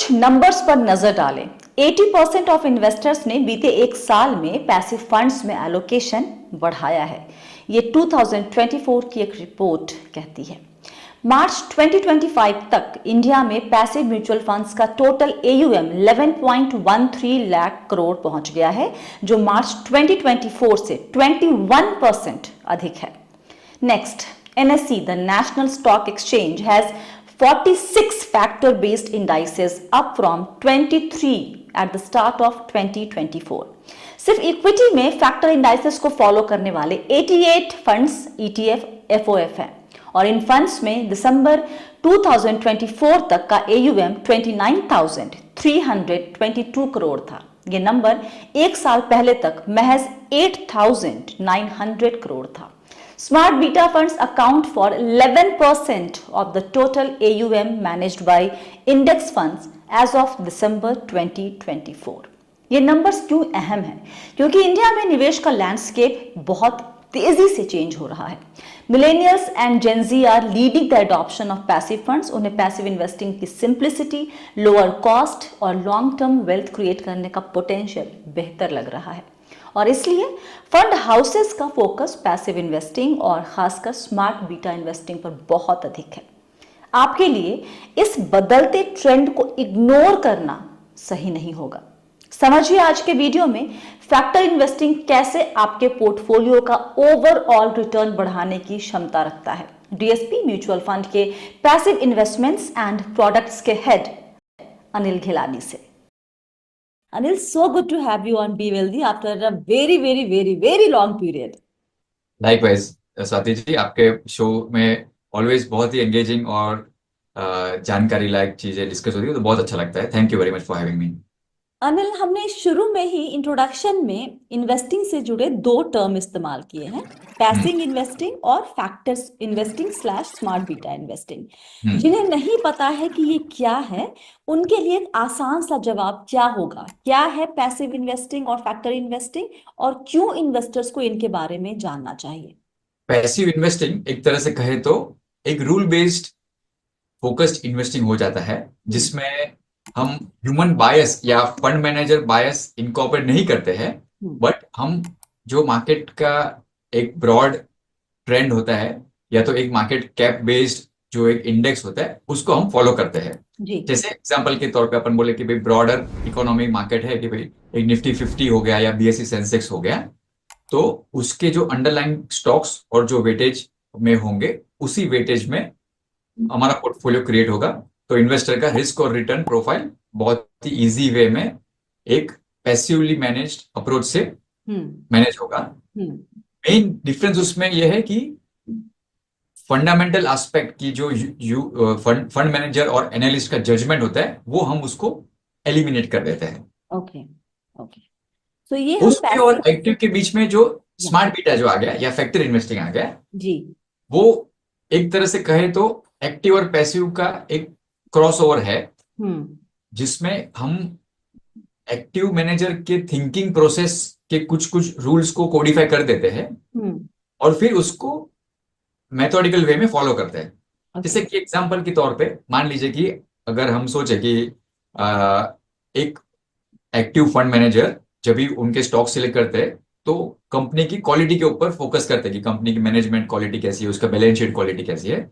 कुछ नंबर्स पर नजर डालें। 80% ऑफ इन्वेस्टर्स ने बीते एक साल में पैसिव फंड्स में एलोकेशन बढ़ाया है, ये 2024 की एक रिपोर्ट कहती है। मार्च 2025 तक इंडिया में पैसिव म्यूचुअल फंड्स का टोटल AUM 11.13 लाख करोड़ पहुंच गया है, जो मार्च 2024 से 21% अधिक है। Next, NSE, the National Stock Exchange, has 46 factor-based indices, up from 23 at the start of 2024. सिर्फ इक्विटी में फैक्टर इंडाइसेस को फॉलो करने वाले 88 फंड्स ETF FOF हैं, और इन फंड्स में दिसंबर 2024 तक का AUM 29,322 करोड़ था। ये नंबर एक साल पहले तक महज 8,900 करोड़ था। Smart beta funds account for 11% of the total AUM managed by index funds as of December 2024. ये नंबर्स क्यों अहम हैं? क्योंकि इंडिया में निवेश का लैंडस्केप बहुत तेजी से चेंज हो रहा है। Millennials and Gen Z are leading the adoption of passive funds. उन्हें पैसिव इन्वेस्टिंग की सिंप्लिसिटी, लोअर कॉस्ट और लॉन्ग टर्म वेल्थ क्रिएट करने का पोटेंशियल बेहतर लग रहा है, और इसलिए फंड हाउसेस का फोकस पैसिव इन्वेस्टिंग और खासकर स्मार्ट बीटा इन्वेस्टिंग पर बहुत अधिक है। आपके लिए इस बदलते ट्रेंड को इग्नोर करना सही नहीं होगा। समझिए आज के वीडियो में फैक्टर इन्वेस्टिंग कैसे आपके पोर्टफोलियो का ओवरऑल रिटर्न बढ़ाने की क्षमता रखता है। DSP म्यूचुअल फंड के पैसिव इन्वेस्टमेंट्स एंड प्रोडक्ट्स के हेड अनिल घिलानी से। Anil, so good to have you on Be Wealthy after a very long period. Likewise Swati ji, आपके शो में ऑलवेज बहुत ही एंगेजिंग और जानकारी लायक चीजें डिस्कस होती है, तो बहुत अच्छा लगता है। Thank you very much for having me. Anil, हमने शुरू में ही इंट्रोडक्शन में इन्वेस्टिंग से जुड़े दो टर्म इस्तेमाल किए हैं, पैसिव इन्वेस्टिंग और factors investing slash smart beta investing. जिन्हें नहीं पता है कि ये क्या है, उनके लिए एक आसान सा जवाब क्या होगा? क्या है पैसिव इन्वेस्टिंग और फैक्टर इन्वेस्टिंग, और क्यों इन्वेस्टर्स को इनके बारे में जानना चाहिए? पैसिव इन्वेस्टिंग एक तरह से कहे तो एक रूल बेस्ड फोकस्ड इन्वेस्टिंग हो जाता है, जिसमें हम ह्यूमन बायस या फंड मैनेजर बायस इनकॉर्पोरेट नहीं करते हैं, बट हम जो मार्केट का एक ब्रॉड ट्रेंड होता है या तो एक मार्केट कैप बेस्ड जो एक इंडेक्स होता है उसको हम फॉलो करते हैं। जैसे एग्जांपल के तौर पे अपन बोले कि भाई ब्रॉडर इकोनॉमिक मार्केट है कि भाई एक निफ्टी 50 हो गया या BSE सेंसेक्स हो गया, तो उसके जो अंडरलाइन स्टॉक्स और जो वेटेज में होंगे उसी वेटेज में हमारा पोर्टफोलियो क्रिएट होगा। तो इन्वेस्टर का रिस्क और रिटर्न प्रोफाइल बहुत ही इजी वे में एक पैसिवली मैनेज्ड अप्रोच से मैनेज होगा। मेन डिफरेंस उसमें यह है कि फंडामेंटल एस्पेक्ट की जो फंड मैनेजर और एनालिस्ट का जजमेंट होता है वो हम उसको एलिमिनेट कर देते हैं। ओके ओके, तो ये उसके और एक्टिव के बीच में जो स्मार्ट बीटा जो आ गया या फैक्टर इन्वेस्टिंग आ गया जी, वो एक तरह से कहे तो एक्टिव और पैसिव का एक क्रॉसओवर है, जिसमें हम एक्टिव मैनेजर के थिंकिंग प्रोसेस के कुछ कुछ रूल्स को कोडिफाई कर देते हैं और फिर उसको मेथोडिकल वे में फॉलो करते हैं। जैसे कि एग्जांपल के तौर पे मान लीजिए कि अगर हम सोचे कि एक एक्टिव फंड मैनेजर जब भी उनके स्टॉक सिलेक्ट करते हैं तो कंपनी की क्वालिटी के ऊपर फोकस करते हैं कि कंपनी की मैनेजमेंट क्वालिटी कैसी है, उसका बैलेंस शीट क्वालिटी कैसी है।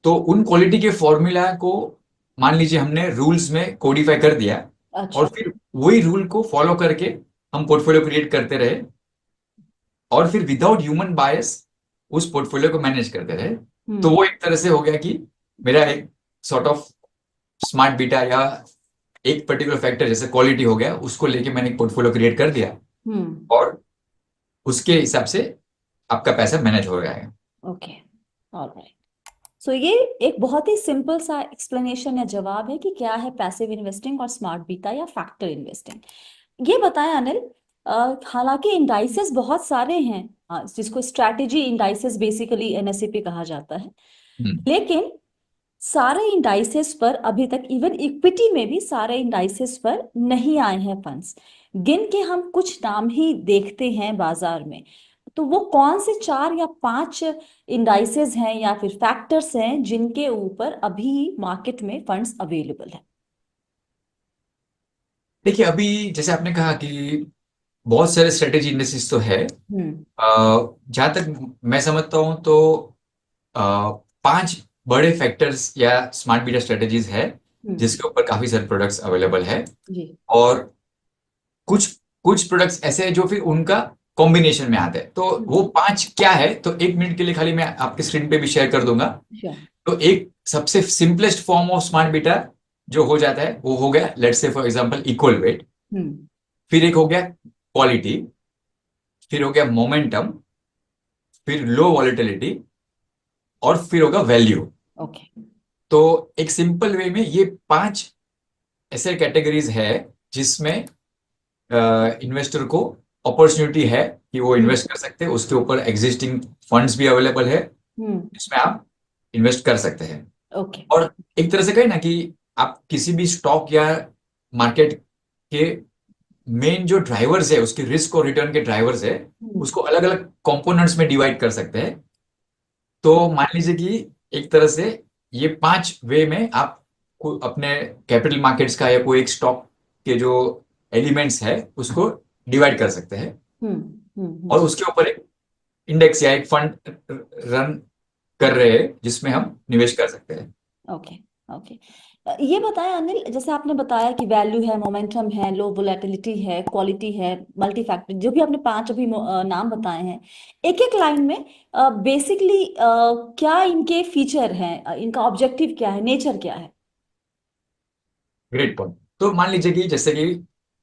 तो उन क्वालिटी के फॉर्मूला को मान लीजिए हमने रूल्स में कोडिफाई कर दिया, और फिर वही रूल को फॉलो करके हम पोर्टफोलियो क्रिएट करते रहे और फिर विदाउट ह्यूमन बायस उस पोर्टफोलियो को मैनेज करते रहे। तो वो एक तरह से हो गया कि मेरा एक सॉर्ट ऑफ स्मार्ट बीटा या एक पर्टिकुलर फैक्टर जैसे क्वालिटी हो गया, उसको लेके मैंने एक पोर्टफोलियो क्रिएट कर दिया और उसके हिसाब से आपका पैसा मैनेज हो जाएगा। Okay, alright. सो ये एक बहुत ही सिंपल सा एक्सप्लेनेशन या जवाब है कि क्या है पैसिव इन्वेस्टिंग और स्मार्ट बीटा या फैक्टर इन्वेस्टिंग। ये बताएं अनिल, हालांकि इंडाइसेस बहुत सारे हैं, जिसको स्ट्रैटेजी इंडाइसेस बेसिकली NSE पे कहा जाता है, लेकिन सारे इंडाइसेस पर अभी तक, इवन इक्विटी में भी सारे इंडाइसेस पर नहीं आए हैं फंड्स। गिन के हम कुछ नाम ही देखते हैं बाजार में, तो वो कौन से 4 या 5 इंडाइसेस हैं या फिर फैक्टर्स हैं जिनके ऊपर अभी मार्केट में फंड्स अवेलेबल है? देखिए अभी जैसे आपने कहा कि बहुत सारे स्ट्रेटेजी इंडस्ट्रीज तो है। जहां तक मैं समझता हूँ तो अ, 5 बड़े फैक्टर्स या स्मार्ट बीटा स्ट्रेटेजीज है जिसके ऊपर काफी सारे प्रोडक्ट्स अवेलेबल है। जी। और कुछ कुछ प्रोडक्ट्स ऐसे हैं जो फिर उनका कॉम्बिनेशन में आते हैं। तो वो 5 क्या है, तो 1 मिनट के लिए खाली मैं आपके स्क्रीन पे भी शेयर कर दूंगा। श्योर। तो एक सबसे simplest form of smart beta जो हो जाता है वो हो गया, let's say for example equal weight. फिर एक हो गया क्वालिटी, फिर हो गया मोमेंटम, फिर लो वॉलेटिलिटी, और फिर होगा वैल्यू। ओके। तो एक सिंपल वे में ये 5 ऐसे कैटेगरीज है जिसमें इन्वेस्टर को अपॉर्चुनिटी है कि वो इन्वेस्ट कर सकते हैं। उसके ऊपर एग्जिस्टिंग फंड्स भी अवेलेबल है जिसमें आप इन्वेस्ट कर सकते हैं। ओके। और एक तरह से कहें ना कि आप किसी भी स्टॉक या मार्केट के मेन जो ड्राइवर्स है, उसके रिस्क और रिटर्न के ड्राइवर्स है, उसको अलग अलग कंपोनेंट्स में डिवाइड कर सकते हैं। तो मान लीजिए कि एक तरह से ये 5 वे में आप अपने कैपिटल मार्केट्स का या कोई एक स्टॉक के जो एलिमेंट्स है उसको डिवाइड कर सकते हैं। और उसके ऊपर एक इंडेक्स या एक फंड रन कर रहे हैं जिसमें हम निवेश कर सकते हैं। ओके। ओके। ये बताएं अनिल, जैसे आपने बताया कि वैल्यू है, मोमेंटम है, लो वोलेटिलिटी है, क्वालिटी है, मल्टी फैक्टर, जो भी आपने 5 अभी नाम बताए हैं, एक एक लाइन में बेसिकली क्या इनके फीचर हैं, इनका ऑब्जेक्टिव क्या है, नेचर क्या है? Great point. तो मान लीजिए कि जैसे कि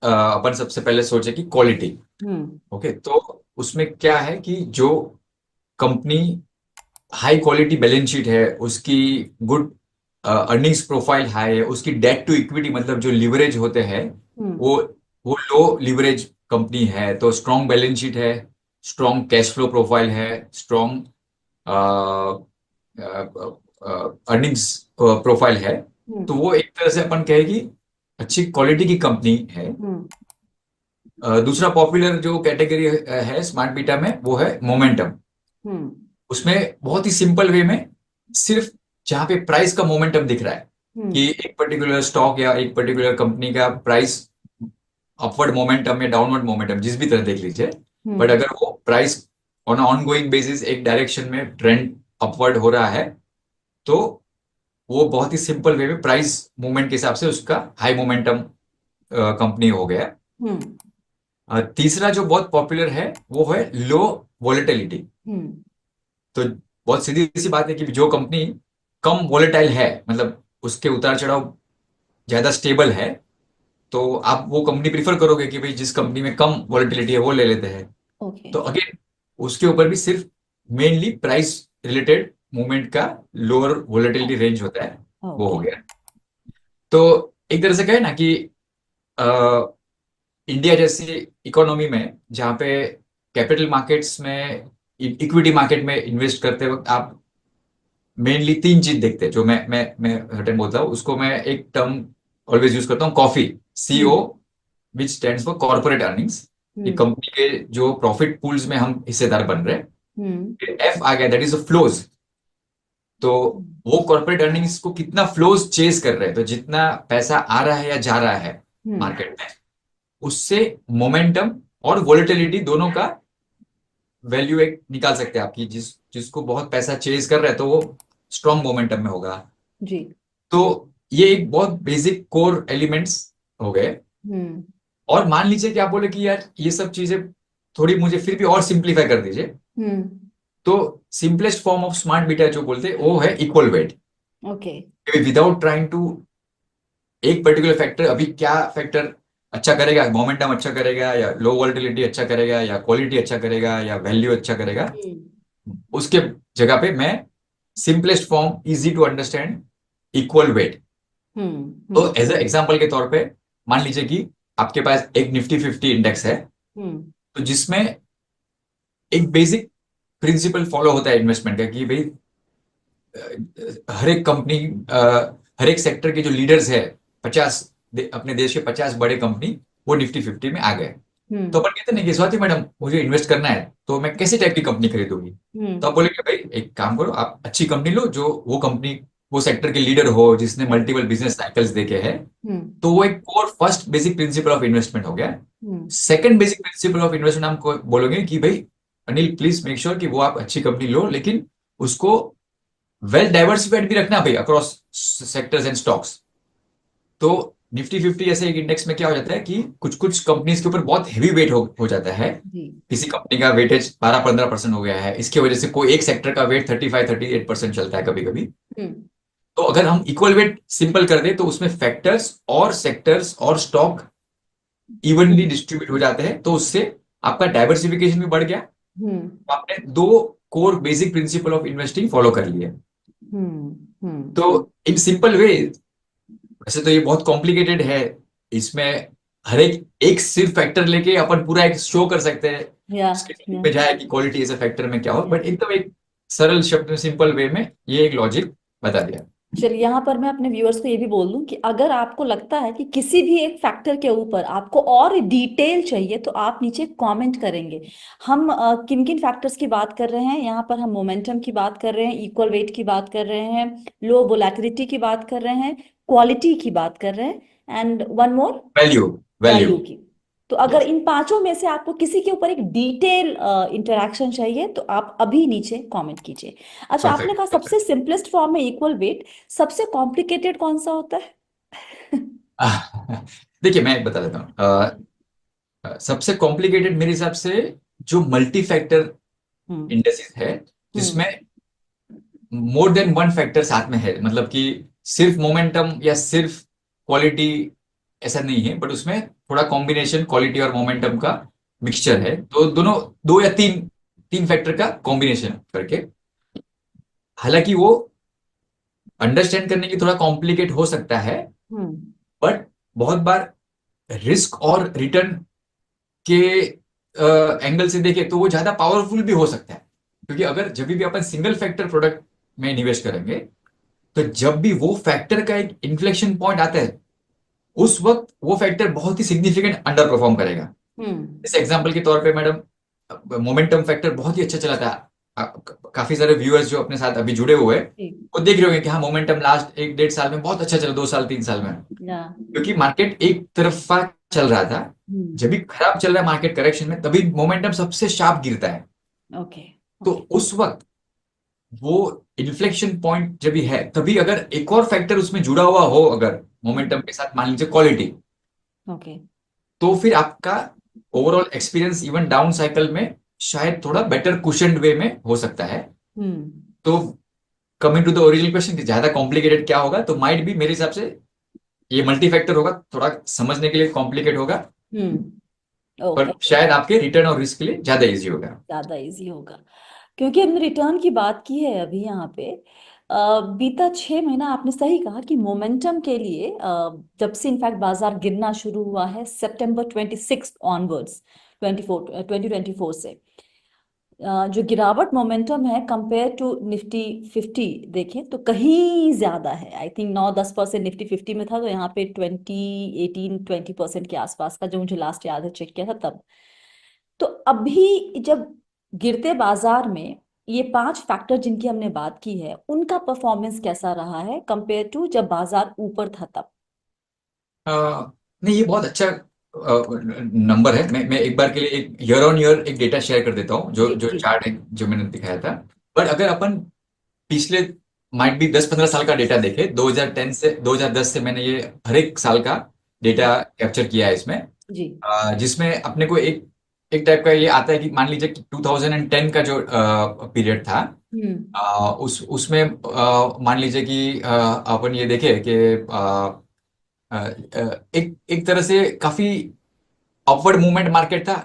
अपन सबसे पहले सोचे कि क्वालिटी। हम्म। ओके, तो उसमें क्या है कि जो company high quality balance sheet है, उसकी गुड अर्निंग्स प्रोफाइल हाई है, उसकी डेट टू इक्विटी मतलब जो लिवरेज होते हैं वो वो लो लिवरेज कंपनी है, तो स्ट्रॉन्ग बैलेंस शीट है, स्ट्रॉन्ग कैश फ्लो प्रोफाइल है, स्ट्रॉन्ग अर्निंग्स प्रोफाइल है। तो वो एक तरह से अपन कहे कि अच्छी क्वालिटी की कंपनी है। दूसरा पॉपुलर जो कैटेगरी है स्मार्ट बीटा में वो है मोमेंटम। उसमें बहुत ही सिंपल वे में सिर्फ जहां पे प्राइस का मोमेंटम दिख रहा है कि एक पर्टिकुलर स्टॉक या एक पर्टिकुलर कंपनी का प्राइस अपवर्ड मोमेंटम या डाउनवर्ड मोमेंटम जिस भी तरह देख लीजिए, बट अगर वो price on on going basis एक डायरेक्शन में ट्रेंड अपवर्ड हो रहा है, तो वो बहुत ही सिंपल वे में प्राइस मूवमेंट के हिसाब से उसका हाई मोमेंटम कंपनी हो गया। तीसरा जो बहुत पॉपुलर है वो है लो वॉलेटिलिटी। तो बहुत सीधी सी बात है कि जो कंपनी कम वॉलेटाइल है, मतलब उसके उतार चढ़ाव ज्यादा स्टेबल है, तो आप वो कंपनी प्रीफर करोगे कि भाई जिस कंपनी में कम वॉलेटिलिटी है वो ले लेते हैं। ओके। तो अगेन उसके ऊपर भी सिर्फ मेनली प्राइस रिलेटेड मूवमेंट का लोअर वॉलेटिलिटी रेंज होता है, वो हो ओके। गया। तो एक तरह से कहे ना कि इंडिया जैसी इकोनॉमी में जहाँ पे कैपिटल मार्केट्स में इक्विटी मार्केट में इन्वेस्ट करते वक्त आप मेनली 3 चीज देखते हैं, जो मैं हटन बोलता हूँ उसको मैं एक टर्म ऑलवेज यूज करता हूँ, coffee, CO, which stands for corporate earnings. ये कंपनी के जो प्रॉफिट पूल्स में हम हिस्सेदार बन रहे हैं। फिर एफ आ गया, दैट इज फ्लोज। तो वो कॉर्पोरेट अर्निंग्स को कितना फ्लोज चेस कर रहे हैं, तो जितना पैसा आ रहा है या जा रहा है मार्केट में, उससे मोमेंटम और वोलेटिलिटी दोनों का वैल्यू एक निकाल सकते हैं आपकी। जिसको बहुत पैसा चेज कर रहा है तो वो स्ट्रॉन्ग मोमेंटम में होगा। जी। तो ये एक बहुत बेसिक कोर एलिमेंट्स हो गए। और मान लीजिए कि आप बोले कि यार ये सब चीजें थोड़ी मुझे फिर भी और सिंप्लीफाई कर दीजिए, तो simplest form of smart beta जो बोलते हैं वो है equal weight. Okay. Without trying to एक पर्टिकुलर फैक्टर, अभी क्या फैक्टर अच्छा करेगा, मोमेंटम अच्छा करेगा या लो वोलेटिलिटी अच्छा करेगा या क्वालिटी अच्छा करेगा या वैल्यू अच्छा करेगा, उसके जगह पे मैं simplest form easy to understand equal weight. तो एज ए एग्जांपल के तौर पे मान लीजिए कि आपके पास एक निफ्टी 50 इंडेक्स है, तो जिसमें एक बेसिक प्रिंसिपल फॉलो होता है इन्वेस्टमेंट का कि भाई हर एक कंपनी, हर एक सेक्टर के जो लीडर्स है, 50 अपने देश के 50 बड़े कंपनी वो निफ्टी 50 में आ गए। तो अपन कहते हैं कि स्वाति मैडम मुझे इन्वेस्ट करना है तो मैं कैसी टाइप की कंपनी खरीदूंगी। तो आप बोलेंगे भाई एक काम करो, आप अच्छी कंपनी लो जो वो कंपनी वो सेक्टर के लीडर हो, जिसने मल्टीपल बिजनेस साइकिल्स देखे हैं, तो वो एक core first basic principle of investment हो गया। Second basic principle of investment हम बोलोगे कि भाई अनिल प्लीज मेक श्योर कि वो आप अच्छी कंपनी लो, लेकिन उसको वेल डाइवर्सिफाइड भी रखना भाई अक्रॉस सेक्टर्स एंड स्टॉक्स। तो निफ्टी 50 ऐसे एक इंडेक्स में क्या हो जाता है कि कुछ कुछ कंपनीज के ऊपर बहुत हेवी वेट हो जाता है। किसी कंपनी का वेटेज 12-15% हो गया है, इसकी वजह से कोई एक सेक्टर का वेट 35-38% चलता है कभी कभी। तो अगर हम इक्वल वेट सिंपल कर दे तो उसमें फैक्टर्स और सेक्टर्स और स्टॉक इवनली डिस्ट्रीब्यूट हो जाते हैं, तो उससे आपका डाइवर्सिफिकेशन भी बढ़ गया। आपने दो core basic principle of investing follow कर लिए। तो इन सिंपल वे, वैसे तो ये बहुत कॉम्प्लिकेटेड है, इसमें हर एक सिर्फ फैक्टर लेके अपन पूरा एक शो कर सकते हैं पे जाए कि क्वालिटी ऐसे फैक्टर में क्या हो, बट एकदम एक सरल शब्द में सिंपल वे में ये एक लॉजिक बता दिया। चलिए यहाँ पर मैं अपने व्यूअर्स को ये भी बोल दूं कि अगर आपको लगता है कि किसी भी एक फैक्टर के ऊपर आपको और डिटेल चाहिए तो आप नीचे कमेंट करेंगे। हम किन किन फैक्टर्स की बात कर रहे हैं यहाँ पर? हम मोमेंटम की बात कर रहे हैं, इक्वल वेट की बात कर रहे हैं, लो वोलेटिलिटी की बात कर रहे हैं, क्वालिटी की बात कर रहे हैं, and one more value value की। तो अगर इन पांचों में से आपको किसी के ऊपर एक डिटेल इंटरेक्शन चाहिए तो आप अभी नीचे कमेंट कीजिए। अच्छा, आपने कहा सबसे सिंपलेस्ट फॉर्म में इक्वल वेट, सबसे कॉम्प्लिकेटेड कौन सा होता है? देखिए मैं बता देता हूँ। सबसे कॉम्प्लिकेटेड मेरे हिसाब से जो मल्टी फैक्टर इंडेक्सेस है, जिसमें मोर देन वन फैक्टर साथ में है, मतलब कि सिर्फ मोमेंटम या सिर्फ क्वालिटी ऐसा नहीं है, बट उसमें थोड़ा कॉम्बिनेशन क्वालिटी और मोमेंटम का मिक्सचर है। तो दोनों दो या तीन तीन फैक्टर का कॉम्बिनेशन करके, हालांकि वो अंडरस्टैंड करने की थोड़ा कॉम्प्लिकेट हो सकता है, बट बहुत बार रिस्क और रिटर्न के एंगल से देखें तो वो ज्यादा पावरफुल भी हो सकता है। क्योंकि अगर जब भी अपन सिंगल फैक्टर प्रोडक्ट में निवेश करेंगे, तो जब भी वो फैक्टर का एक इन्फ्लेक्शन पॉइंट आता है, उस वक्त वो फैक्टर बहुत ही सिग्निफिकेंट अंडर परफॉर्म करेगा। जैसे एग्जांपल के तौर पे मैडम, मोमेंटम फैक्टर बहुत ही अच्छा चला था। काफी सारे व्यूअर्स जो अपने साथ अभी जुड़े हुए हैं वो देख रहे होंगे कि हाँ, मोमेंटम लास्ट 1-1.5 साल में बहुत अच्छा चला, 2 साल 3 साल में, क्योंकि मार्केट एक तरफा चल रहा था। जब भी खराब चल रहा है मार्केट करेक्शन में, तभी मोमेंटम सबसे शार्प गिरता है। तो उस वक्त वो इन्फ्लेक्शन पॉइंट जब भी है, तभी अगर एक और फैक्टर उसमें जुड़ा हुआ हो, अगर मोमेंटम के साथ मान लीजिए क्वालिटी, तो फिर आपका overall experience even down cycle में शायद थोड़ा बेटर कुशन्ड वे में हो सकता है। तो coming to the original question कि ज्यादा कॉम्प्लिकेटेड क्या होगा, तो माइट भी मेरे हिसाब से ये मल्टी फैक्टर होगा, थोड़ा समझने के लिए कॉम्प्लिकेट होगा, पर शायद आपके रिटर्न और रिस्क के लिए ज्यादा इजी होगा। क्योंकि हमने रिटर्न की बात की है अभी यहाँ पे, बीता 6 महीना आपने सही कहा कि मोमेंटम के लिए जब से इनफैक्ट बाजार गिरना शुरू हुआ है सितंबर 26 ऑनवर्ड्स 2024 से, जो गिरावट मोमेंटम है कंपेयर टू निफ्टी 50 देखें तो कहीं ज्यादा है। आई थिंक 9-10% निफ्टी 50 में था, तो यहाँ पे 20% के आसपास का, जो मुझे लास्ट याद है चेक किया था तब। तो अभी जब गिरते बाजार में ये 5 फैक्टर जिनकी हमने बात की है, उनका परफॉर्मेंस कैसा रहा है कंपेयर टू जब बाजार ऊपर था तब? नहीं, ये बहुत अच्छा नंबर है। मैं एक बार के लिए एक ईयर ऑन ईयर एक डेटा शेयर कर देता हूँ, जो जो चार्ट है जो मैंने दिखाया था। बट अगर अपन पिछले माइट भी 10-15 साल का डेटा देखे, 2010 से 2010 से मैंने ये हर एक साल का डेटा कैप्चर किया है इसमें, जिसमें अपने को एक एक टाइप का ये आता है कि मान लीजिए कि 2010 का जो पीरियड था, उसमें मान लीजिए कि अपन ये देखे कि एक एक तरह से काफी अपवर्ड मूवमेंट मार्केट था,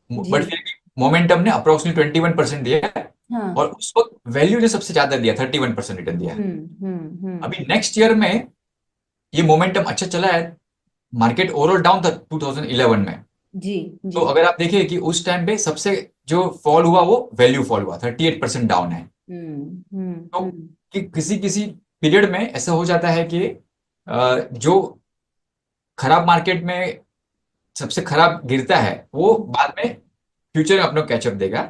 बट फिर भी मोमेंटम ने अप्रोक्सीमेटली 21% दिया है। और उस वक्त वैल्यू ने सबसे ज्यादा दिया, 31% रिटर्न दिया है। अभी नेक्स्ट ईयर में ये मोमेंटम अच्छा चला है, मार्केट ओवरऑल डाउन था 2011 में। तो अगर आप देखिए कि उस टाइम पे सबसे जो फॉल हुआ वो वैल्यू फॉल हुआ, 38% डाउन है। तो किसी किसी पीरियड में ऐसा हो जाता है कि जो खराब मार्केट में सबसे खराब गिरता है, वो बाद में फ्यूचर में अपना कैचअप देगा।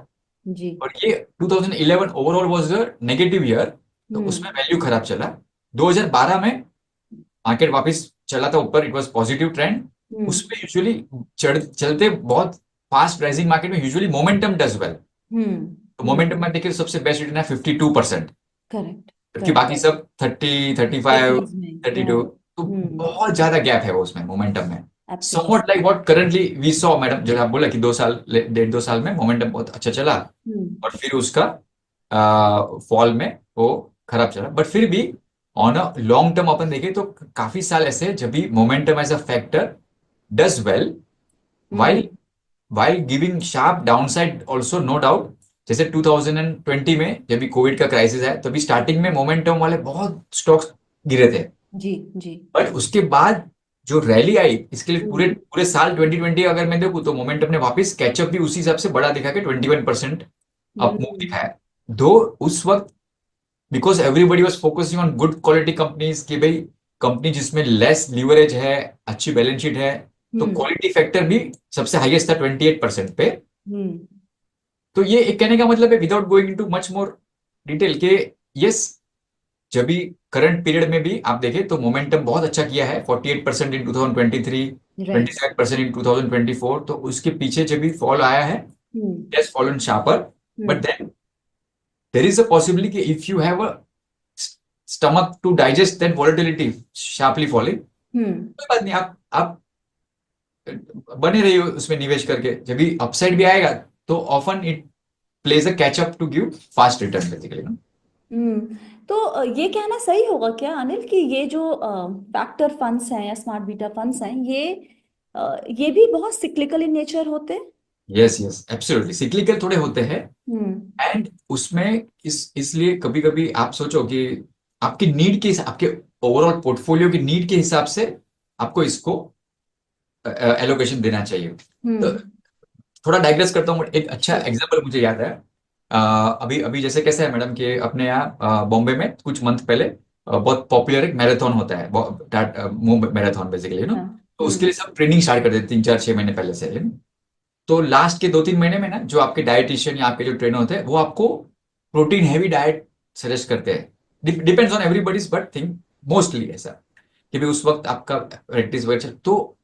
और ये 2011 overall was the negative year, तो उसमें वैल्यू खराब चला। 2012 में मार्केट वापस चला था ऊपर, इट वाज पॉजिटिव ट्रेंड। उसमें यूजुअली चलते बहुत फास्ट राइजिंग मार्केट में यूजुअली मोमेंटम डज वेल। तो मोमेंटम में देखिए सबसे बेस्ट रिटर्न है 52%, करेक्ट, जबकि बाकी सब 30, 35, 32। तो बहुत ज्यादा गैप है वो उसमें मोमेंटम में। Somewhat like what currently we saw madam, जो आप बोला कि 2 साल 1.5 2 साल में मोमेंटम बहुत अच्छा चला और फिर उसका फॉल में वो खराब चला। बट फिर भी ऑन अ लॉन्ग टर्म अपन देखें तो काफी साल ऐसे हैं जब भी momentum as a factor does well while giving sharp downside also, no doubt। जैसे 2020 में जब भी कोविड का क्राइसिस है तभी स्टार्टिंग में मोमेंटम वाले बहुत स्टॉक्स गिरे थे। जी जी। बट उसके बाद जो रैली आई, इसके लिए पूरे पूरे साल 2020 अगर मैं देखूं तो मोमेंटम ने वापस कैचअप भी उसी हिसाब से बड़ा दिखा के 21% अप मूव दिखाया। दो उस वक्त because everybody was focusing on good quality companies, कि भाई कंपनी जिसमें लेस लीवरेज है, अच्छी बैलेंस शीट है, तो क्वालिटी फैक्टर भी सबसे हाईएस्ट था 28% पे। तो ये एक कहने का मतलब है, without going into much more detail, के यस जब भी करंट पीरियड में भी आप देखें तो मोमेंटम बहुत अच्छा किया है, 48% इन 2023, 27% इन 2024। तो उसके पीछे जब भी फॉल आया है, yes fallen sharper, but then there is a possibility कि if you have a stomach to digest that volatility sharply falling, कोई बात नहीं, आप बने रहिए उसमें निवेश करके। जब भी अपसाइड भी आएगा तो often it plays a catch up to give fast return basically ना। तो ये कहना सही होगा क्या अनिल कि ये जो फैक्टर फंड्स हैं या स्मार्ट बीटा फंड्स हैं, ये भी बहुत सिक्लिकल इन नेचर होते हैं? यस यस एब्सोल्युटली सिक्लिकल थोड़े होते हैं। एंड उसमें इसलिए कभी कभी आप सोचो कि आपकी नीड के, आपके ओवरऑल पोर्टफोलियो की नीड के हिसाब से आपको इसको एलोकेशन देना चाहिए। तो थोड़ा डाइग्रेस करता हूँ, एक अच्छा एग्जांपल मुझे याद है। अभी अभी जैसे कैसे है मैडम कि अपने यहाँ बॉम्बे में कुछ मंथ पहले बहुत पॉपुलर एक मैराथन होता है, मैराथन बेसिकली ना। तो उसके लिए सब ट्रेनिंग स्टार्ट कर देते 3 4 6 महीने पहले से। तो लास्ट के 2 3 महीने में ना जो आपके डाइटिशियन या आपके जो ट्रेनर होते हैं वो आपको प्रोटीन हैवी डाइट सजेस्ट करते हैं। Depends on everybody's but think mostly ऐसा कि भाई उस वक्त आपका प्रैक्टिस वगैरह। तो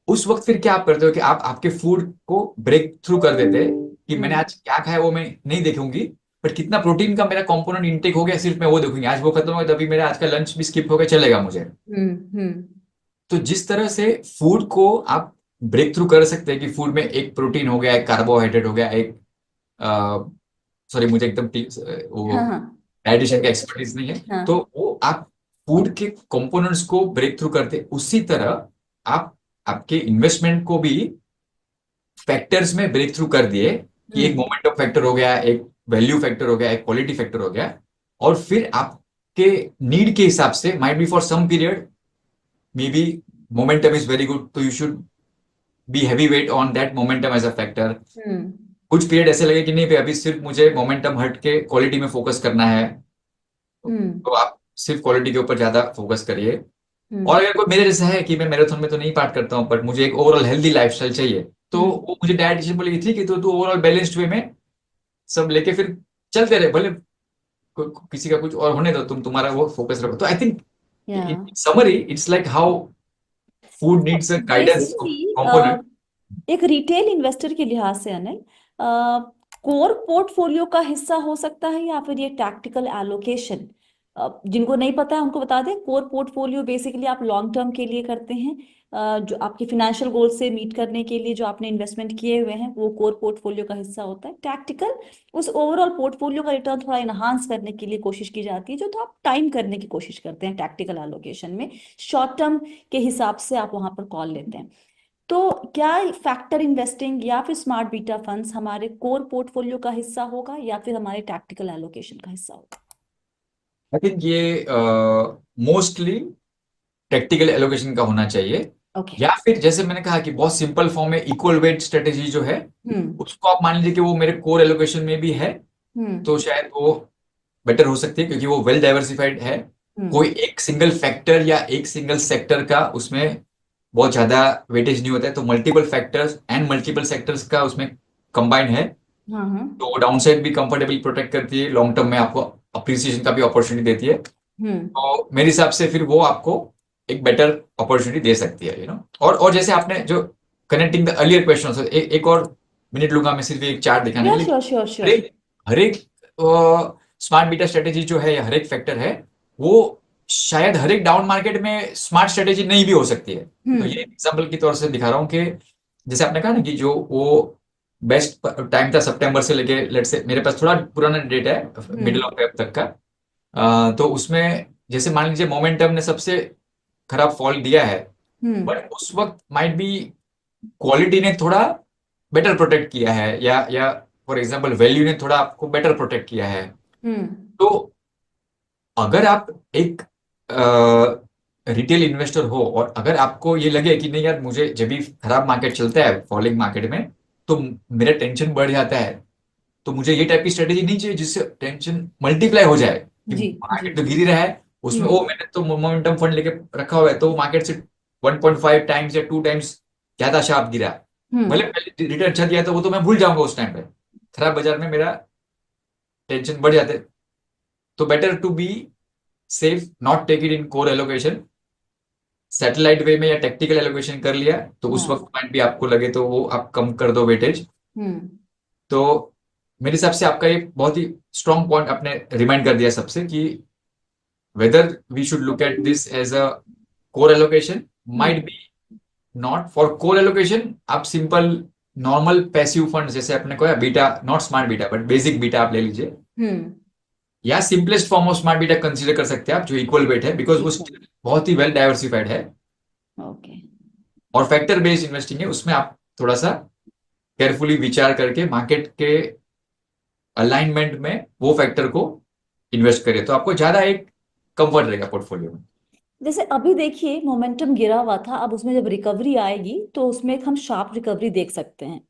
उस वक्त फिर क्या आप करते हो कि आप आपके फूड को ब्रेक थ्रू कर देते हैं कि मैंने आज क्या खाया वो मैं नहीं देखूंगी, बट कितना प्रोटीन का मेरा कंपोनेंट इनटेक हो गया सिर्फ मैं वो देखूंगी। आज वो खत्म हो गया तभी मेरा आज का लंच भी स्किप हो गया, चलेगा मुझे। तो जिस तरह से फूड को आप ब्रेक थ्रू कर सकते हैं कि फूड में एक प्रोटीन हो गया, एक कार्बोहाइड्रेट हो गया, एक सॉरी मुझे एकदम वो डाइटिशियन का एक्सपर्टीज नहीं है, तो वो आप फूड के कंपोनेंट्स को ब्रेक थ्रू करते, उसी तरह आप आपके इन्वेस्टमेंट को भी फैक्टर्स में ब्रेक थ्रू कर दिए कि एक मोमेंटम फैक्टर हो गया, एक वैल्यू फैक्टर हो गया, एक क्वालिटी फैक्टर हो गया, और फिर आपके नीड के हिसाब से might be for some period may be momentum is very good, तो you should be heavy weight on that momentum as a factor. कुछ पीरियड ऐसे लगे कि नहीं भाई अभी सिर्फ मुझे मोमेंटम हट के क्वालिटी में फोकस करना है, तो आप सिर्फ क्वालिटी के ऊपर ज्यादा फोकस करिए। और अगर कोई मेरे जैसा है कि मैं मैराथन में तो नहीं पार्ट करता हूँ बट मुझे एक ओवरऑल हेल्दी लाइफस्टाइल चाहिए, तो वो मुझे डायटिशियन बोलेगी ठीक है तो तू ओवरऑल बैलेंस्ड वे में सब लेके फिर चलते रहे, भले किसी का कुछ और होने दो, तुम्हारा वो फोकस रखो। तो I think summary it's like how food needs a guidance component. एक रिटेल इन्वेस्टर के लिहाज से अनिल, कोर पोर्टफोलियो का हिस्सा हो सकता है या फिर ये टैक्टिकल एलोकेशन? जिनको नहीं पता है उनको बता दें, कोर पोर्टफोलियो बेसिकली आप लॉन्ग टर्म के लिए करते हैं, जो आपके फिनेंशियल गोल से मीट करने के लिए जो आपने इन्वेस्टमेंट किए हुए हैं वो कोर पोर्टफोलियो का हिस्सा होता है। टैक्टिकल उस ओवरऑल पोर्टफोलियो का रिटर्न थोड़ा इनहांस करने के लिए कोशिश की जाती है, जो तो आप टाइम करने की कोशिश करते हैं टैक्टिकल एलोकेशन में, शॉर्ट टर्म के हिसाब से आप वहां पर कॉल लेते हैं। तो क्या फैक्टर इन्वेस्टिंग या फिर स्मार्ट बीटा फंड्स हमारे कोर पोर्टफोलियो का हिस्सा होगा या फिर हमारे टैक्टिकल एलोकेशन का हिस्सा होगा? आई थिंक ये मोस्टली टैक्टिकल एलोकेशन का होना चाहिए। या फिर जैसे मैंने कहा कि बहुत सिंपल फॉर्म में इक्वल वेट स्ट्रेटेजी जो है उसको आप मान लीजिए कि वो मेरे कोर एलोकेशन में भी है, तो शायद वो बेटर हो सकती है क्योंकि वो वेल डाइवर्सिफाइड है। कोई एक सिंगल फैक्टर या एक सिंगल सेक्टर का उसमें बहुत ज्यादा वेटेज नहीं होता है, तो multiple factors and multiple sectors का उसमें कंबाइंड है। तो वो डाउनसाइड भी कंफर्टेबली प्रोटेक्ट करती है, लॉन्ग टर्म में आपको अप्रिसिएशन का भी अपॉर्चुनिटी देती है। तो मेरे हिसाब से फिर वो आपको एक बेटर अपॉर्चुनिटी दे सकती है, और जैसे आपने जो कनेक्टिंग द अर्लियर क्वेश्चन, एक और मिनट लूंगा मैं सिर्फ एक चार्ट दिखाने के या लिए। Sure sure sure. हर एक स्मार्ट बीटा स्ट्रेटेजी जो है या हर एक फैक्टर है, वो शायद हर एक डाउन मार्केट में स्मार्ट स्ट्रेटेजी नहीं भी हो सकती है। तो ये एग्जांपल की तौर से दिखा रहा हूँ कि जैसे आपने कहा ना कि जो वो बेस्ट टाइम था सितंबर से लेके, लेट्स से मेरे पास थोड़ा पुराना डेटा है मिडिल ऑफ फेब तक का। तो उसमें जैसे मान लीजिए मोमेंटम ने सबसे खराब फॉल दिया है, बट उस वक्त माइट बी क्वालिटी ने थोड़ा बेटर प्रोटेक्ट किया है, या फॉर एग्जांपल वैल्यू ने थोड़ा आपको बेटर प्रोटेक्ट किया है। तो अगर आप एक रिटेल इन्वेस्टर हो और अगर आपको ये लगे कि नहीं यार, मुझे जब भी खराब मार्केट चलता है फॉलिंग मार्केट में तो मेरा टेंशन बढ़ जाता है, तो मुझे ये टाइप की स्ट्रेटेजी नहीं चाहिए जिससे टेंशन मल्टीप्लाई हो जाए कि जी मार्केट तो गिर ही रहा है, उसमें ओ मैंने तो मोमेंटम फंड लेके रखा हुआ है तो मार्केट से 1.5 टाइम्स या 2 टाइम्स ज्यादा शार्प गिरा, भले पहले रिटर्न अच्छा दिया तो वो तो मैं भूल जाऊंगा उस टाइम पे, खराब बाजार में मेरा टेंशन बढ़ जाते। तो better to be safe, not take it in core allocation, satellite way में या टेक्टिकल एलोकेशन कर लिया तो उस वक्त पॉइंट भी आपको लगे तो वो आप कम कर दो वेटेज। तो मेरे हिसाब से आपका एक बहुत ही स्ट्रॉन्ग पॉइंट आपने रिमाइंड कर दिया सबसे कि whether we should look at this as a core allocation, might be not for core allocation. आप सिंपल नॉर्मल पैसिव फंड जैसे आपने कहा beta, not smart beta but basic beta आप ले लीजिए, या simplest form of smart beta consider कर सकते हैं आप जो इक्वल वेट है, बिकॉज वो बहुत ही वेल डाइवर्सिफाइड है। ओके। और फैक्टर बेस्ड इन्वेस्टिंग है, उसमें आप थोड़ा सा केयरफुली विचार करके मार्केट के अलाइनमेंट में वो फैक्टर को इन्वेस्ट करें तो आपको ज्यादा एक कंफर्ट रहेगा पोर्टफोलियो में। जैसे अभी देखिए मोमेंटम गिरा हुआ था, अब उसमें जब रिकवरी आएगी तो उसमें एक हम शार्प रिकवरी देख सकते हैं।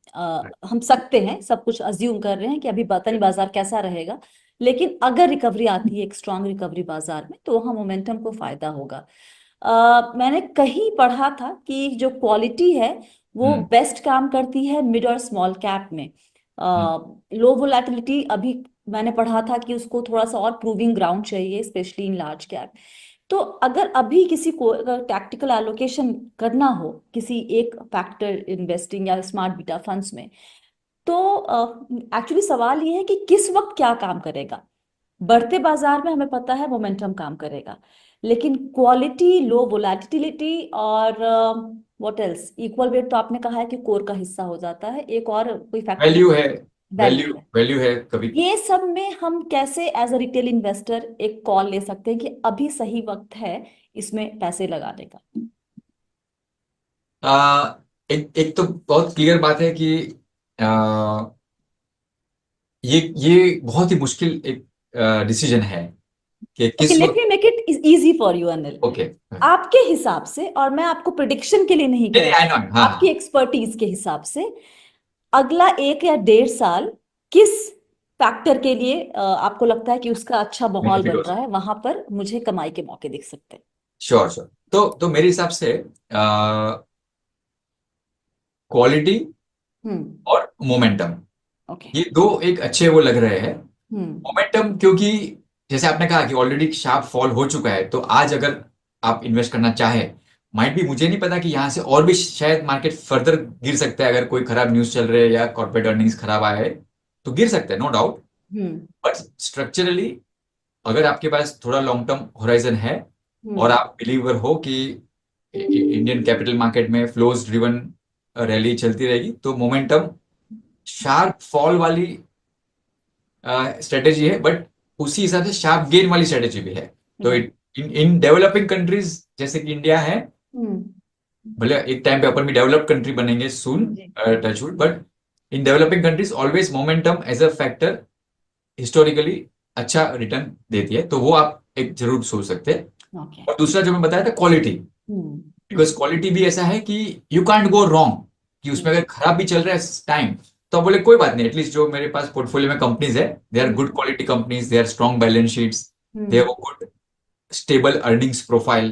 हम सकते हैं, सब कुछ अज्यूम कर रहे हैं कि अभी पता नहीं बाजार कैसा रहेगा, लेकिन अगर रिकवरी आती है एक स्ट्रांग रिकवरी बाजार में तो वहाँ मोमेंटम को फायदा होगा। मैंने कहीं पढ़ा था कि जो क्वालिटी है वो बेस्ट काम करती है मिड और स्मॉल कैप में। लो वोलेटिलिटी अभी मैंने पढ़ा था कि उसको थोड़ा सा और प्रूविंग ग्राउंड चाहिए, स्पेशली इन लार्ज कैप। तो अगर अभी किसी को टैक्टिकल एलोकेशन करना हो किसी एक फैक्टर इन्वेस्टिंग या स्मार्ट बीटा फंड्स में, तो एक्चुअली सवाल ये है कि किस वक्त क्या काम करेगा। बढ़ते बाजार में हमें पता है मोमेंटम काम करेगा, लेकिन क्वालिटी, लो वोलेटिलिटी और व्हाट एल्स, इक्वल वेट तो आपने कहा है कि कोर का हिस्सा हो जाता है, एक और कोई फैक्टर वैल्यू है, वैल्यू है। वैल्यू है कभी। ये सब में हम कैसे एज अ रिटेल इन्वेस्टर एक कॉल ले सकते हैं कि अभी सही वक्त है इसमें पैसे लगाने का? एक तो बहुत क्लियर बात है कि आ, ये बहुत ही मुश्किल एक डिसीजन है कि ओके, किस लेट वक्त। Me make it easy for you Anil. Okay, आपके हिसाब से, और मैं आपको प्रिडिक्शन के लिए नहीं कह नहीं रही, आई नो, हाँ आपकी एक्सपर्टीज के हिसाब से अगला 1 या 1.5 साल किस फैक्टर के लिए आपको लगता है कि उसका अच्छा माहौल बेनिफिट बन हो रहा सकता। है, वहां पर मुझे कमाई के मौके दिख सकते हैं? Sure sure. तो मेरे हिसाब से क्वालिटी हम्म। और मोमेंटम, ओके। ये दो एक अच्छे वो लग रहे हैं। हम्म। मोमेंटम क्योंकि जैसे आपने कहा कि ऑलरेडी शार्प फॉल हो चुका है, तो आज अगर आप इन्वेस्ट करना चाहे, माइट भी, मुझे नहीं पता कि यहाँ से और भी शायद मार्केट फर्दर गिर सकता है, अगर कोई खराब न्यूज चल रहे हैं या कॉर्पोरेट अर्निंग्स खराब आए तो गिर सकते हैं, no doubt. Hmm. But structurally अगर आपके पास थोड़ा लॉन्ग टर्म होराइजन है और हम्म। आप बिलीवर हो कि इंडियन कैपिटल मार्केट में फ्लोज ड्रिवन रैली चलती रहेगी, तो मोमेंटम शार्प फॉल वाली स्ट्रेटेजी है, बट उसी हिसाब से शार्प गेन वाली स्ट्रेटेजी भी है। तो राइट। इन डेवलपिंग कंट्रीज जैसे कि इंडिया है, हम्म। भले एक टाइम पे अपन भी डेवलप्ड कंट्री बनेंगे soon, ji. Touchwood, but in developing countries always momentum as a factor historically अच्छा रिटर्न देती है, तो वो आप एक जरूर सोच सकते हैं। ओके। और दूसरा जो मैं बताया था क्वालिटी, हम्म। बिकॉज क्वालिटी भी ऐसा है कि यू कांट गो रॉन्ग, कि उसमें अगर खराब भी चल रहा है टाइम तो आप बोले कोई बात नहीं, एटलीस्ट जो मेरे पास पोर्टफोलियो में कंपनीज है they are good quality companies, they are strong balance sheets, they have good stable earnings profile.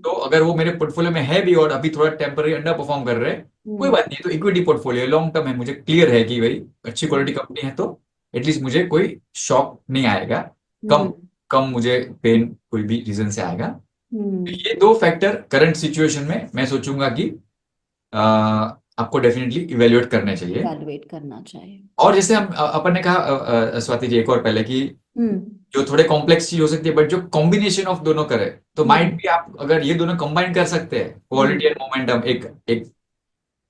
तो अगर वो मेरे पोर्टफोलियो में है भी और अभी थोड़ा टेम्पररी अंडर परफॉर्म कर रहे हैं, कोई बात नहीं, तो इक्विटी पोर्टफोलियो लॉन्ग टर्म है, मुझे क्लियर है कि भाई अच्छी क्वालिटी कंपनी है तो एटलीस्ट मुझे कोई शॉक नहीं आएगा। कम कम मुझे पेन कोई भी रीजन से आएगा। हम्म ये दो फैक्टर करंट सिचुएशन में मैं सोचूंगा कि आपको डेफिनेटली इवेल्युएट करने चाहिए। इवैल्यूएट करना चाहिए। और जैसे हम अपन ने कहा स्वाति जी एक और पहले कि हम्म जो थोड़े कॉम्प्लेक्स चीज हो सकती है बट जो कॉम्बिनेशन ऑफ दोनों करे तो माइट भी आप अगर ये दोनों कंबाइन कर सकते हैं क्वालिटी एंड मोमेंटम एक एक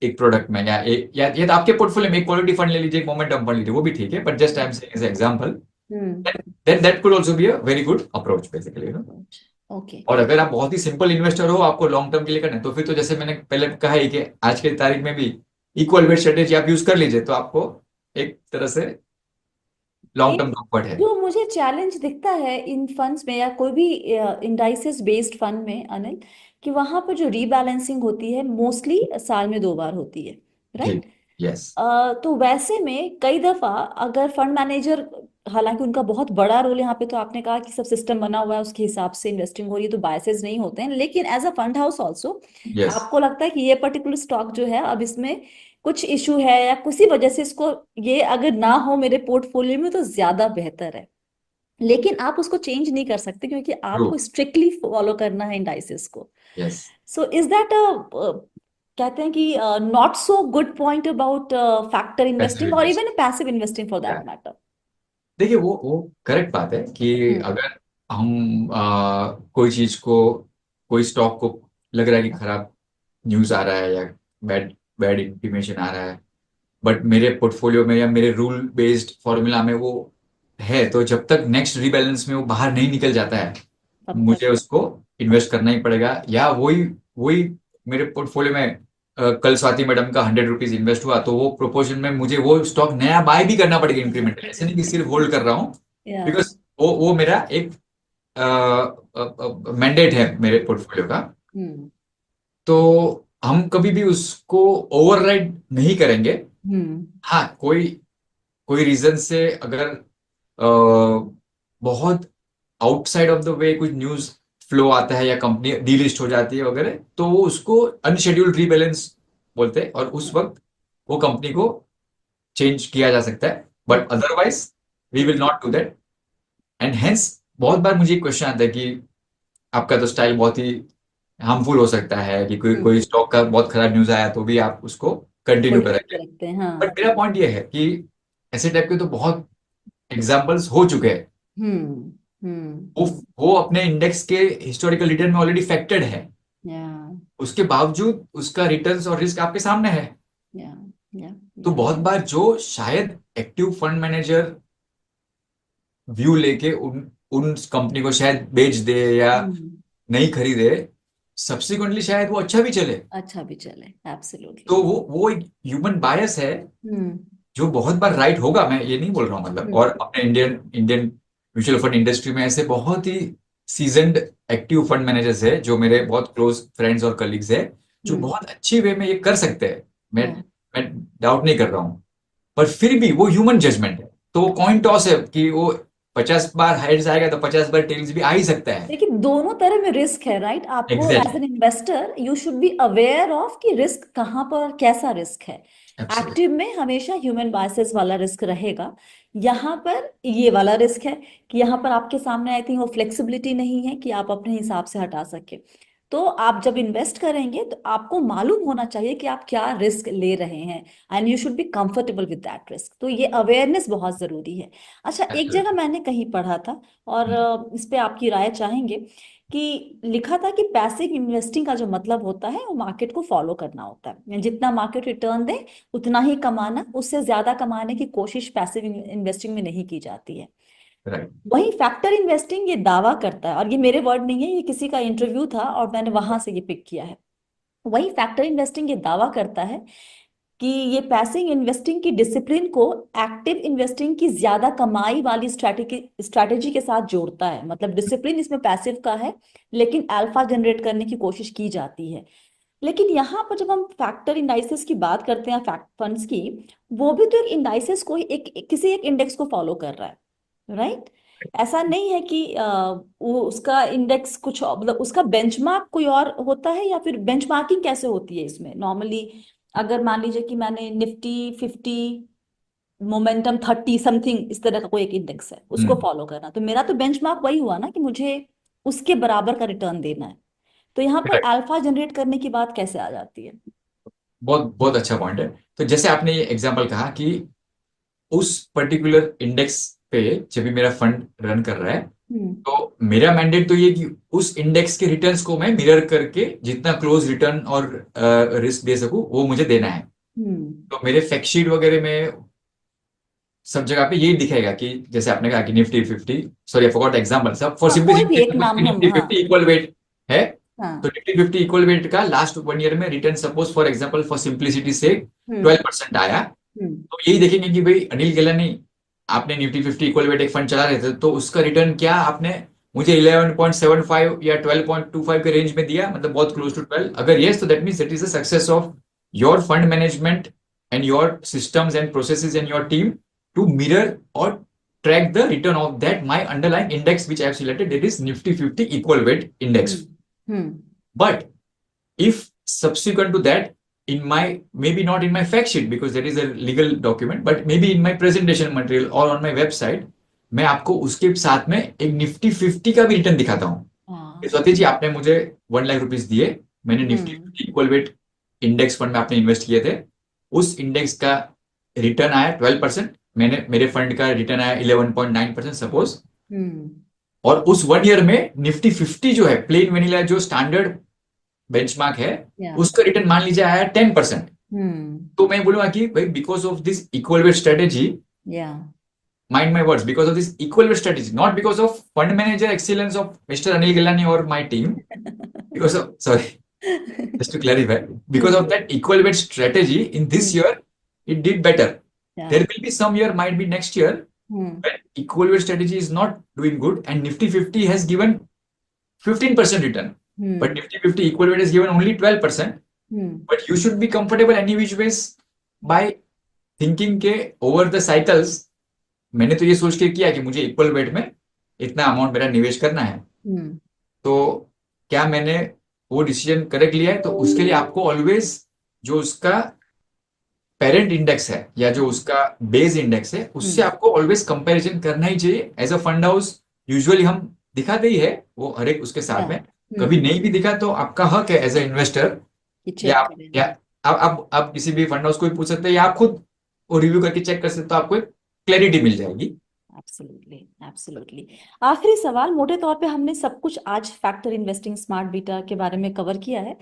एक प्रोडक्ट में या एक या ये तो आपके पोर्टफोलियो में एक क्वालिटी फंड ले लीजिए एक मोमेंटम फंड लीजिए वो भी ठीक है but just I am saying as example hmm then that could also be a very good approach basically you know. Okay. और अगर आप बहुत ही सिंपल इन्वेस्टर हो आपको लॉन्ग टर्म के लिए करना है तो फिर तो जैसे मैंने पहले कहा है कि आज की तारीख में भी इक्वल वेट स्ट्रेटेजी आप यूज कर लीजिए तो आपको एक तरह से लॉन्ग एक टर्म कंफर्ट है। जो मुझे चैलेंज दिखता है इन फंड्स में या कोई भी इंडाइसेस बेस्ड फंड में अनिल, कि वहां पर जो रीबैलेंसिंग होती है मोस्टली साल में 2 बार होती है, जी राइट? यस तो वैसे में कई दफा अगर फंड मैनेजर, हालांकि उनका बहुत बड़ा रोल यहाँ पे, तो आपने कहा कि सब सिस्टम बना हुआ है उसके हिसाब से इन्वेस्टिंग हो रही है तो बायसेस नहीं होते हैं, लेकिन as a fund house also yes आपको लगता है कि ये पर्टिकुलर स्टॉक जो है अब इसमें कुछ इशू है या किसी वजह से इसको, ये अगर ना हो मेरे पोर्टफोलियो में तो ज्यादा बेहतर है, लेकिन आप उसको चेंज नहीं कर सकते क्योंकि ट्रू आपको स्ट्रिक्टली फॉलो करना है इंडाइसेस को। Yes so is that a, कहते हैं कि not so good point about factor passive investing और invest even passive investing for that matter? देखिए वो करेक्ट बात है कि हम्म अगर हम कोई चीज को कोई स्टॉक को लग रहा है कि खराब न्यूज आ रहा है या बैड बैड इंफॉर्मेशन आ रहा है बट मेरे पोर्टफोलियो में या मेरे रूल बेस्ड फॉर्मूला में वो है तो जब तक नेक्स्ट रीबैलेंस में वो बाहर नहीं निकल जाता है तब तक। मुझे उसको इन्वेस्ट करना ही पड़ेगा या वही वही मेरे पोर्टफोलियो में कल स्वाति मैडम का 100 रुपीज इन्वेस्ट हुआ तो वो प्रोपोर्शन में मुझे वो स्टॉक नया बाय भी करना पड़ेगा इंक्रीमेंटल ऐसे नहीं कि सिर्फ होल्ड कर रहा हूँ या बिकॉज वो मेरा एक मैंडेट है मेरे पोर्टफोलियो का। हम्म तो हम कभी भी उसको ओवरराइड नहीं करेंगे। हम्म हाँ कोई कोई रीजन से अगर बहुत आउटसाइड ऑफ द वे कुछ न्यूज फ्लो आता है या कंपनी डीलिस्ट हो जाती है वगैरह तो वो उसको अनशेड्यूल्ड रीबैलेंस बोलते हैं और उस वक्त वो कंपनी को चेंज किया जा सकता है but otherwise we will not do that and hence बहुत बार मुझे क्वेश्चन आता है कि आपका तो स्टाइल बहुत ही हार्मफुल हो सकता है कि कोई कोई स्टॉक का बहुत खराब न्यूज आया तो भी आप उसको कंटिन्यू होल्ड करेंगे। करके रखते हैं, हाँ। बट मेरा पॉइंट ये है कि ऐसे टाइप के तो बहुत एग्जाम्पल्स हो चुके हैं। हम्म वो हम्म वो अपने इंडेक्स के हिस्टोरिकल रिटर्न में ऑलरेडी फैक्टर्ड है या उसके बावजूद उसका रिटर्न्स और रिस्क आपके सामने है। या या तो या बहुत बार जो शायद एक्टिव फंड मैनेजर व्यू लेके उन उन कंपनी को शायद बेच दे या नहीं खरीदे सब्सिक्वेंटली शायद वो अच्छा भी चले। अच्छा भी चले, एब्सोल्युटली। तो वो एक ह्यूमन बायस है हम्म जो बहुत बार राइट होगा मैं ये नहीं बोल रहा हूँ मतलब और अपने Indian Indian mutual fund industry में ऐसे बहुत ही सीजन्ड एक्टिव फंड मैनेजर्स है जो मेरे बहुत क्लोज फ्रेंड्स और कलीग्स है जो बहुत अच्छी वे में ये कर सकते हैं। मैं डाउट नहीं कर रहा हूँ पर फिर भी वो ह्यूमन जजमेंट है तो वो कॉइन टॉस है कि वो 50 बार हेड्स आएगा तो 50 बार टेल्स भी आ ही सकता है। लेकिन दोनों तरह में रिस्क है, राइट? आपको as exactly an investor you should be aware of कि रिस्क कहाँ पर और कैसा रिस्क है। एब्सोल्युटली एक्टिव में हमेशा ह्यूमन बायसेस वाला रिस्क रहेगा, यहाँ पर ये वाला रिस्क है कि यहाँ पर आपके सामने आई थिंक वो फ्लेक्सिबिलिटी नहीं है कि आप अपने हिसाब से हटा सके। तो आप जब इन्वेस्ट करेंगे तो आपको मालूम होना चाहिए कि आप क्या रिस्क ले रहे हैं, and you should be comfortable with that risk. तो ये अवेयरनेस बहुत जरूरी है। अच्छा, एक जगह मैंने कहीं पढ़ा था और इस पे आपकी राय चाहेंगे कि लिखा था कि पैसिव इन्वेस्टिंग का जो मतलब होता है वो मार्केट को फॉलो करना होता है, यानी जितना मार्केट रिटर्न दे उतना ही कमाना, उससे ज्यादा कमाने की कोशिश पैसिव इन्वेस्टिंग में नहीं की जाती है। राइट वही फैक्टर इन्वेस्टिंग ये दावा करता है, और ये मेरे वर्ड नहीं है, ये किसी का इंटरव्यू था और मैंने वहां से ये पिक किया है। वही फैक्टर इन्वेस्टिंग ये दावा करता है कि ये पैसिव इन्वेस्टिंग की डिसिप्लिन को एक्टिव इन्वेस्टिंग की ज्यादा कमाई वाली स्ट्रैटेजी के साथ जोड़ता है। मतलब डिसिप्लिन इसमें पैसिव का है लेकिन अल्फा जनरेट करने की कोशिश की जाती है। लेकिन यहाँ पर जब हम फैक्टर इंडाइसेस की बात करते हैं, फैक्ट फंड्स की, वो भी तो एक इंडाइसेस को किसी एक इंडेक्स को फॉलो कर रहा है, राइट? ऐसा नहीं है कि वो उसका इंडेक्स कुछ मतलब उसका बेंचमार्क कोई और होता है, या फिर बेंचमार्किंग कैसे होती है इसमें नॉर्मली? अगर मान लीजिए कि मैंने निफ्टी 50 मोमेंटम 30 समथिंग इस तरह का कोई एक इंडेक्स है, उसको फॉलो करना। तो मेरा तो बेंचमार्क वही हुआ ना कि मुझे उसके बराबर का रिटर्न देना है। तो यहाँ पर Correct. अल्फा जनरेट करने की बात कैसे आ जाती है? बहुत बहुत अच्छा पॉइंट है। तो जैसे आपने ये एग्जांपल कहा कि उस पर्टिकुलर इंडेक्स पे जब भी मेरा फंड रन कर रहा है, तो मेरा मैंडेट तो ये कि उस इंडेक्स के रिटर्न्स को मैं मिरर करके जितना क्लोज रिटर्न और रिस्क दे सकूं वो मुझे देना है। तो मेरे फैक्ट शीट वगैरह में सब जगह पे यही दिखेगा कि जैसे आपने कहा कि Nifty 50, sorry I forgot example, सब फॉर हाँ, कोई भी सिंपलिसिटी एक नाम हम, निफ्टी हाँ 50 इक्वल वेट है। तो हाँ। निफ्टी 50 इक्वल वेट का लास्ट 1 ईयर में return suppose for example for simplicity से 12% आया। तो यही देखेंगे कि भाई अनिल गलनी, आपने निफ्टी 50 इक्वल वेट एक फंड चला रहे थे, तो उसका रिटर्न क्या आपने मुझे 11.75 या 12.25 के रेंज में दिया, मतलब बहुत क्लोज टू 12। अगर यस, तो that means it is the success of your fund management and your systems and processes and your team to mirror or track the return of that my underlying index which I have selected, that is Nifty 50 equal weight index. But if subsequent to that, in my, maybe not in my fact sheet because that is a legal document, but maybe in my presentation material or on my website, मैं आपको उसके साथ में एक Nifty 50 का भी return दिखाता हूँ। स्वाति जी, आपने मुझे 1 लाख रुपीस दिए, मैंने Nifty 50 equal weight index fund में आपने इन्वेस्ट किए थे, उस इंडेक्स का रिटर्न आया 12%, मैंने मेरे फंड का रिटर्न आया 11.9% सपोज। और उस 1 ईयर में निफ्टी 50 जो है प्लेन वेनिला जो स्टैंडर्ड बेंचमार्क है, उसका रिटर्न मान लीजिए आया 10%। तो मैं बोलूंगा कि भाई because of this equal weight strategy, mind my words, because of this equal weight strategy, not because of fund manager excellence of Mr. Anil Gilani or my team, because of, sorry, just to clarify, because of that equal weight strategy in this year, it did better. There will be some year, might be next year, when equal weight strategy is not doing good and Nifty 50 has given 15% return, but Nifty 50 equal weight has given only 12%. But you should be comfortable any which ways by thinking के over the cycles, मैंने तो ये सोच के किया कि मुझे equal weight में इतना अमाउंट मेरा निवेश करना है। तो क्या मैंने वो डिसीजन करेक्ट लिया है? तो उसके लिए आपको ऑलवेज जो उसका पेरेंट इंडेक्स है या जो उसका बेस इंडेक्स है, उससे आपको ऑलवेज कंपैरिजन करना ही चाहिए। As a fund house usually हम दिखाते ही है वो हर एक उसके साथ में, कभी नहीं भी दिखा तो आपका हक है एज अ इन्वेस्टर, या आप किसी भी फंड हाउस को भी पूछ सकते हैं या आप खुद वो रिव्यू करके चेक कर सकते हो, आपको एक क्लैरिटी मिल जाएगी। Absolutely, absolutely. आखिरी सवाल, मोटे तौर पे हमने सब कुछ आज फैक्टर इन्वेस्टिंग स्मार्ट बीटा के बारे में कवर किया है।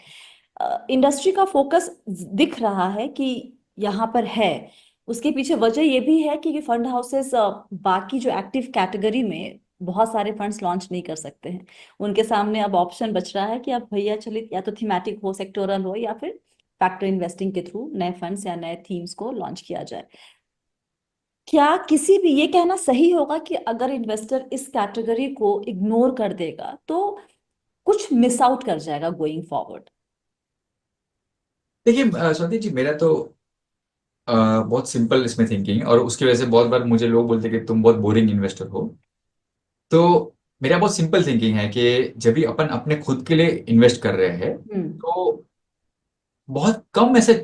इंडस्ट्री का फोकस दिख रहा है कि यहाँ पर है, उसके पीछे वजह ये भी है कि फंड हाउसेस बाकी जो एक्टिव कैटेगरी में बहुत सारे फंड्स लॉन्च नहीं कर सकते हैं, उनके सामने अब ऑप्शन बच रहा है कि अब भैया चलिए या तो थीमेटिक हो, सेक्टोरल हो, या फिर फैक्टर इन्वेस्टिंग के थ्रू नए फंड्स या नए थीम्स को लॉन्च किया जाए। क्या किसी भी ये कहना सही होगा कि अगर इन्वेस्टर इस कैटेगरी को इग्नोर कर देगा तो कुछ मिस आउट कर जाएगा गोइंग फॉरवर्ड? देखिए स्वाति जी, मेरा तो बहुत सिंपल इसमें थिंकिंग, और उसकी वजह से बहुत बार मुझे लोग बोलते हैं कि तुम बहुत बोरिंग इन्वेस्टर हो। तो मेरा बहुत सिंपल थिंकिंग है कि जब भी अपन अपने खुद के लिए इन्वेस्ट कर रहे हैं, तो बहुत कम ऐसे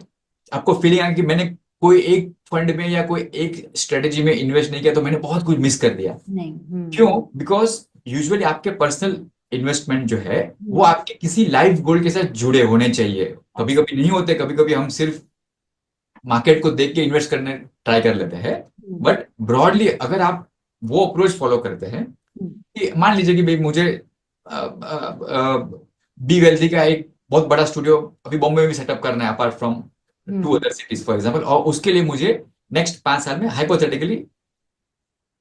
आपको फीलिंग आए कि मैंने कोई एक फंड में या कोई एक स्ट्रेटेजी में इन्वेस्ट नहीं किया तो मैंने बहुत कुछ मिस कर दिया। नहीं। क्यों? बिकॉज यूजुअली आपके पर्सनल इन्वेस्टमेंट जो है वो आपके किसी लाइफ गोल के साथ जुड़े होने चाहिए। कभी कभी नहीं होते, कभी कभी हम सिर्फ मार्केट को देख के इन्वेस्ट करने ट्राई कर लेते हैं। बट ब्रॉडली अगर आप वो अप्रोच फॉलो करते हैं कि मान लीजिए कि भाई मुझे बी वेल्थी का एक बहुत बड़ा स्टूडियो अभी बॉम्बे में भी सेटअप करना है apart from 2 other cities for example, और उसके लिए मुझे नेक्स्ट 5 साल में हाइपोथेटिकली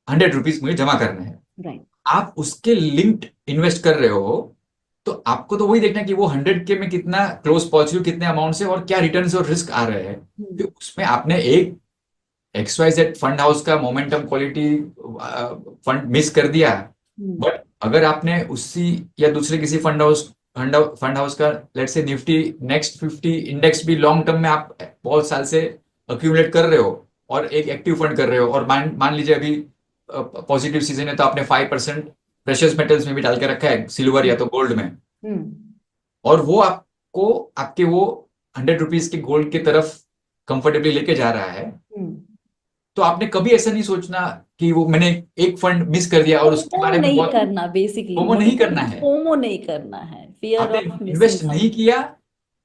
100 रुपीज मुझे जमा करने हैं। आप उसके लिंक्ड इन्वेस्ट कर रहे हो तो आपको तो वही देखना कि वो 100 के में कितना क्लोज पहुंच रही, कितने अमाउंट से, और क्या रिटर्न्स और रिस्क आ रहे हैं। तो उसमें आपने एक XYZ फंड हाउस का मोमेंटम क्वालिटी फंड मिस कर दिया। बट अगर आपने उसी या दूसरे किसी फंड हाउस का let's say Nifty next 50 index भी लॉन्ग टर्म में आप बहुत साल से अक्यूमुलेट कर रहे हो और एक एक्टिव फंड कर रहे हो, और मान लीजिए अभी पॉजिटिव सीजन है तो आपने 5% प्रेशियस मेटल्स में भी डाल के रखा है, सिल्वर या तो गोल्ड में, और वो आपको आपके वो 100 रुपीज के गोल्ड की तरफ कंफर्टेबली लेके जा रहा है। तो आपने कभी ऐसा नहीं सोचना कि वो मैंने एक फंड मिस कर दिया और उसके फोमो बारे में नहीं बहुत करना, बेसिकली फोमो मोटे नहीं तौर करना पे है। फोमो नहीं करना है, फियर आपने ऑफ मिसिंग इन्वेस्ट नहीं आउट। किया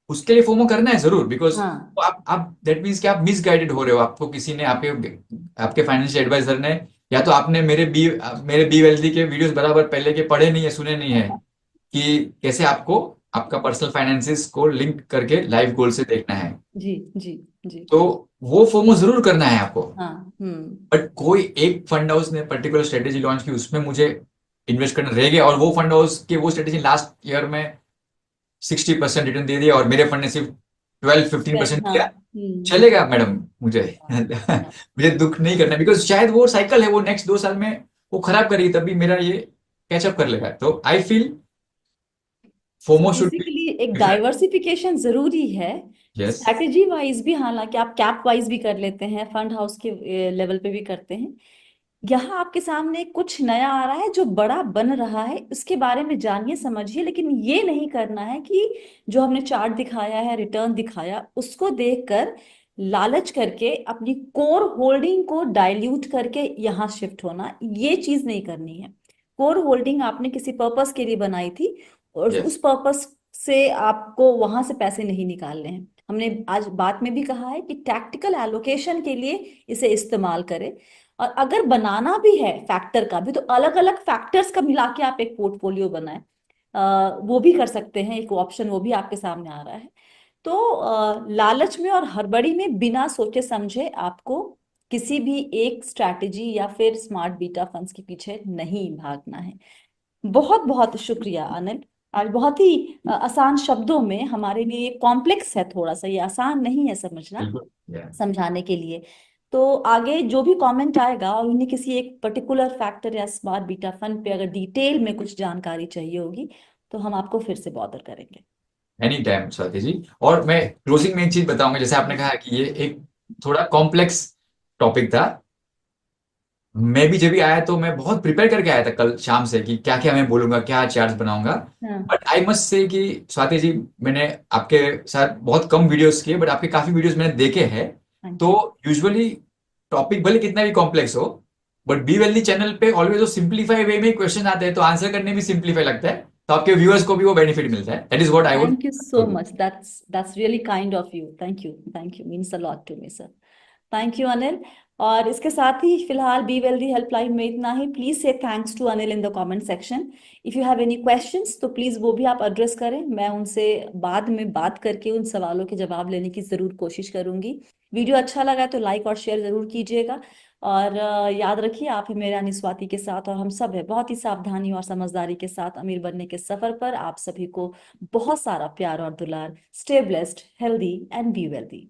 उसके लिए फोमो करना है जरूर, बिकॉज हाँ आप दैट मीन्स कि आप मिसगाइडेड हो रहे हो। आपको किसी ने आपके फाइनेंशियल एडवाइजर ने, या तो आपने मेरे बी वेल्दी के वीडियोस बराबर पहले के पढ़े नहीं है, सुने नहीं है कि कैसे आपको आपका पर्सनल फाइनेंसिस को लिंक करके लाइफ गोल से देखना है। जी जी जी। तो वो फोमो जरूर करना है आपको। हाँ बट कोई एक फंड हाउस ने पर्टिकुलर स्ट्रेटेजी लॉन्च की, उसमें मुझे इन्वेस्ट करना रह गया और वो फंड हाउस की वो स्ट्रेटेजी लास्ट ईयर में 60% रिटर्न दे दिया और मेरे फंड ने सिर्फ 12-15% हाँ दिया, चलेगा मैडम मुझे। मुझे दुख नहीं करना, बिकॉज शायद वो साइकिल है, वो नेक्स्ट 2 साल में वो खराब करेगी, तभी मेरा ये कैचअप कर लेगा। तो I feel so FOMO should be basically एक डिफरेंट। डाइवर्सिफिकेशन जरूरी है। यस, स्ट्रैटेजी वाइज भी, हालांकि आप कैप वाइज भी कर लेते हैं, फंड हाउस के लेवल पे भी करते हैं। यहाँ आपके सामने कुछ नया आ रहा है जो बड़ा बन रहा है, उसके बारे में जानिए समझिए, लेकिन ये नहीं करना है कि जो हमने चार्ट दिखाया है, रिटर्न दिखाया, उसको देखकर लालच करके अपनी कोर होल्डिंग को डाइल्यूट करके यहाँ शिफ्ट होना, ये चीज नहीं करनी है। कोर होल्डिंग आपने किसी पर्पस के लिए बनाई थी और यस, उस पर्पस से आपको वहां से पैसे नहीं निकालने हैं। हमने आज बात में भी कहा है कि टैक्टिकल एलोकेशन के लिए इसे इस्तेमाल करें। और अगर बनाना भी है फैक्टर का भी, तो अलग अलग फैक्टर्स का मिला के आप एक पोर्टफोलियो बनाएं। वो भी कर सकते हैं, एक ऑप्शन वो भी आपके सामने आ रहा है। तो लालच में और हड़बड़ी में बिना सोचे समझे आपको किसी भी एक स्ट्रैटेजी या फिर स्मार्ट बीटा फंड्स के पीछे नहीं भागना है। बहुत बहुत शुक्रिया अनिल। आज बहुत ही आसान शब्दों में, हमारे लिए कॉम्प्लेक्स है थोड़ा सा, ये आसान नहीं है समझना, बिल्कुल, yeah. समझाने के लिए। तो आगे जो भी कमेंट आएगा और उन्हें किसी एक पर्टिकुलर फैक्टर या स्मार्ट बीटा फंड पे अगर डिटेल में कुछ जानकारी चाहिए होगी, तो हम आपको फिर से बॉदर करेंगे। Any time Swati ji. और मैं क्लोजिंग में एक चीज बताऊंगा, जैसे आपने कहा कि ये एक थोड़ा कॉम्प्लेक्स टॉपिक था। मैं भी जब भी आया तो मैं बहुत प्रिपेयर करके आया था कल शाम से कि क्या क्या मैं बोलूंगा, क्या चार्ट्स बनाऊंगा। हाँ बट आई मस्ट से कि स्वाति जी, मैंने आपके साथ बहुत कम वीडियोस किए, बट आपके काफी वीडियोस मैंने देखे हैं। थैंक तो यू। यूजुअली टॉपिक भले कितना भी कॉम्प्लेक्स हो, बट बी वेल्दी चैनल पे ऑलवेज वो सिंप्लीफाई वे में क्वेश्चन आते हैं, तो आंसर करने भी सिंप्लीफाई लगता है, तो आपके व्यूअर्स को भी वो बेनिफिट मिलता है। That is what I would. Thank you so much, that's really kind of you. Thank you, means a lot to me sir. Thank you Anil. और इसके साथ ही फिलहाल बी वेल्दी हेल्पलाइन में इतना ही। प्लीज से thanks to Anil in the comment section. If you have any questions तो please वो भी आप एड्रेस करें, मैं उनसे बाद में बात करके उन सवालों के जवाब लेने की जरूर कोशिश करूंगी। वीडियो अच्छा लगा तो लाइक और शेयर जरूर कीजिएगा। और याद रखिए, आप ही मेरा यानी स्वाति के साथ और हम सब है बहुत ही सावधानी और समझदारी के साथ अमीर बनने के सफर पर। आप सभी को बहुत सारा प्यार और दुलार। Stay blessed, healthy and be wealthy.